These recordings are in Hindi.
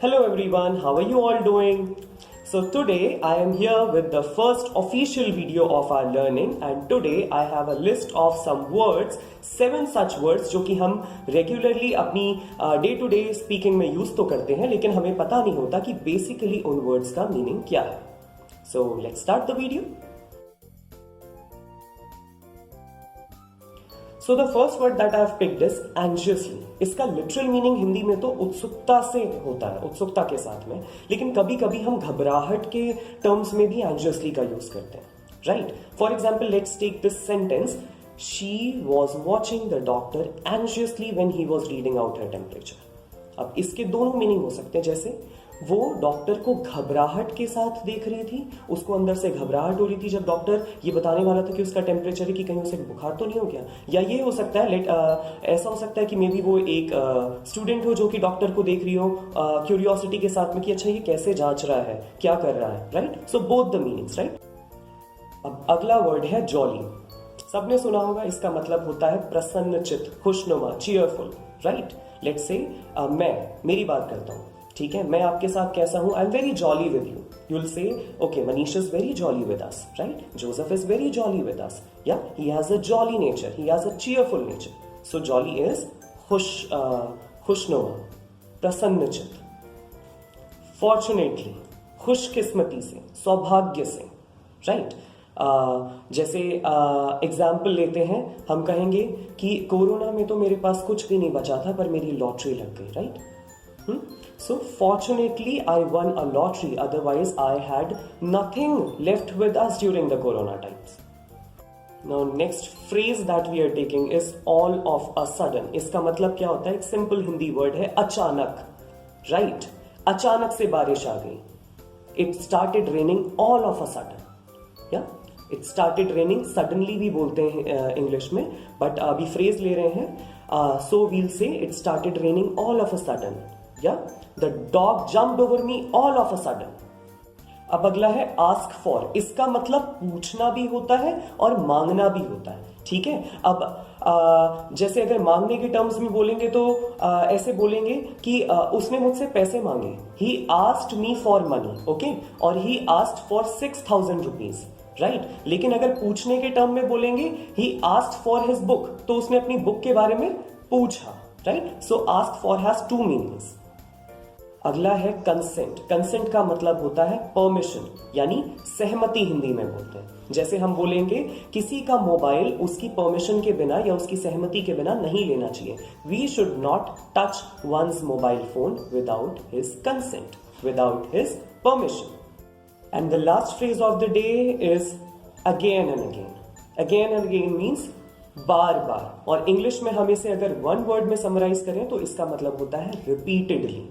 Hello everyone, how are you all doing? So today I am here with the first official video of our learning, and today I have a list of some words, 7 such words जो कि हम regularly अपनी डे टू डे स्पीकिंग में यूज तो करते हैं, लेकिन हमें पता नहीं होता कि बेसिकली उन वर्ड्स का मीनिंग क्या है. So let's start the video. So the first word that I have picked is anxiously. इसका लिटरल मीनिंग हिंदी में तो उत्सुकता से होता है, उत्सुकता के साथ में, लेकिन कभी कभी हम घबराहट के टर्म्स में भी anxiously का यूज करते हैं, right? For example let's take this sentence, she was watching the doctor anxiously when he was reading out her temperature. अब इसके दोनों मीनिंग हो सकते हैं, जैसे वो डॉक्टर को घबराहट के साथ देख रही थी, उसको अंदर से घबराहट हो रही थी जब डॉक्टर ये बताने वाला था कि उसका टेम्परेचर है कि कहीं उसे बुखार तो नहीं हो गया. या ये हो सकता है ऐसा हो सकता है कि मे बी वो एक स्टूडेंट हो जो कि डॉक्टर को देख रही हो क्यूरियोसिटी के साथ में कि अच्छा ये कैसे जांच रहा है, क्या कर रहा है, right? So both the meanings, right? अब अगला वर्ड है जॉली. सबने सुना होगा, इसका मतलब होता है प्रसन्नचित्त, खुशनुमा, चीयरफुल, राइट? लेट्स से मेरी बात करता हूं, ठीक है? मैं आपके साथ कैसा हूं? I am very jolly with you. You will say okay, Manish is very jolly with us, right? Joseph is very jolly with us. Yeah he has a jolly nature, he has a cheerful nature. So jolly is खुशनुमा, प्रसन्नचित्त. फॉर्चुनेटली, खुशकिस्मती से, सौभाग्य से, राइट? जैसे एग्जाम्पल लेते हैं, हम कहेंगे कि कोरोना में तो मेरे पास कुछ भी नहीं बचा था पर मेरी लॉटरी लग गई, right? So fortunately I won a lottery, otherwise I had nothing left with us during the corona times. Now next phrase that we are taking is all of a sudden. इसका मतलब क्या होता है? एक सिंपल हिंदी वर्ड है अचानक, राइट? अचानक से बारिश आ गई. It started raining all of a sudden. Yeah? It started raining suddenly भी बोलते हैं इंग्लिश में, बट अभी फ्रेज ले रहे हैं. So we'll say it started raining all of a sudden. या the dog jumped over me all of a sudden. अब अगला है आस्क फॉर. इसका मतलब पूछना भी होता है और मांगना भी होता है, ठीक है? अब जैसे अगर मांगने के टर्म्स में बोलेंगे तो ऐसे बोलेंगे कि उसने मुझसे पैसे मांगे, he asked me for money, okay? और he asked for 6,000 rupees, right? लेकिन अगर पूछने के टर्म में बोलेंगे he asked for his book, तो उसने अपनी बुक के बारे में पूछा, right? So ask for has 2 meanings. अगला है कंसेंट. कंसेंट का मतलब होता है परमिशन, यानी सहमति हिंदी में बोलते हैं. जैसे हम बोलेंगे किसी का मोबाइल उसकी परमिशन के बिना या उसकी सहमति के बिना नहीं लेना चाहिए. We should not touch once mobile phone without his consent, without his permission. And the last phrase of the day is again and again. Again and again means बार बार, और इंग्लिश में हम इसे अगर वन वर्ड में समराइज करें तो इसका मतलब होता है रिपीटेडली.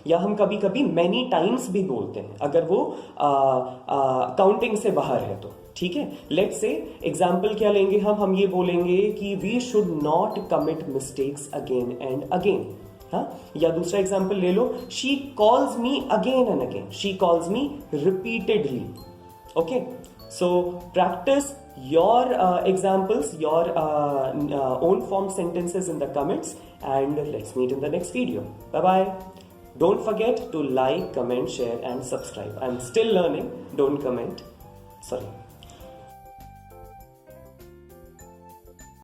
या हम कभी कभी मैनी टाइम्स भी बोलते हैं अगर वो काउंटिंग से बाहर है तो, ठीक है? लेट्स से एग्जाम्पल क्या लेंगे हम ये बोलेंगे कि we should not commit mistakes again and again. हाँ, या दूसरा एग्जाम्पल ले लो, she calls me again and again, she calls me repeatedly. Okay, so practice your examples, your own form sentences in the comments, and let's meet in the next video. Bye bye. Don't forget to like, comment, share and subscribe. I'm still learning. Don't comment. Sorry.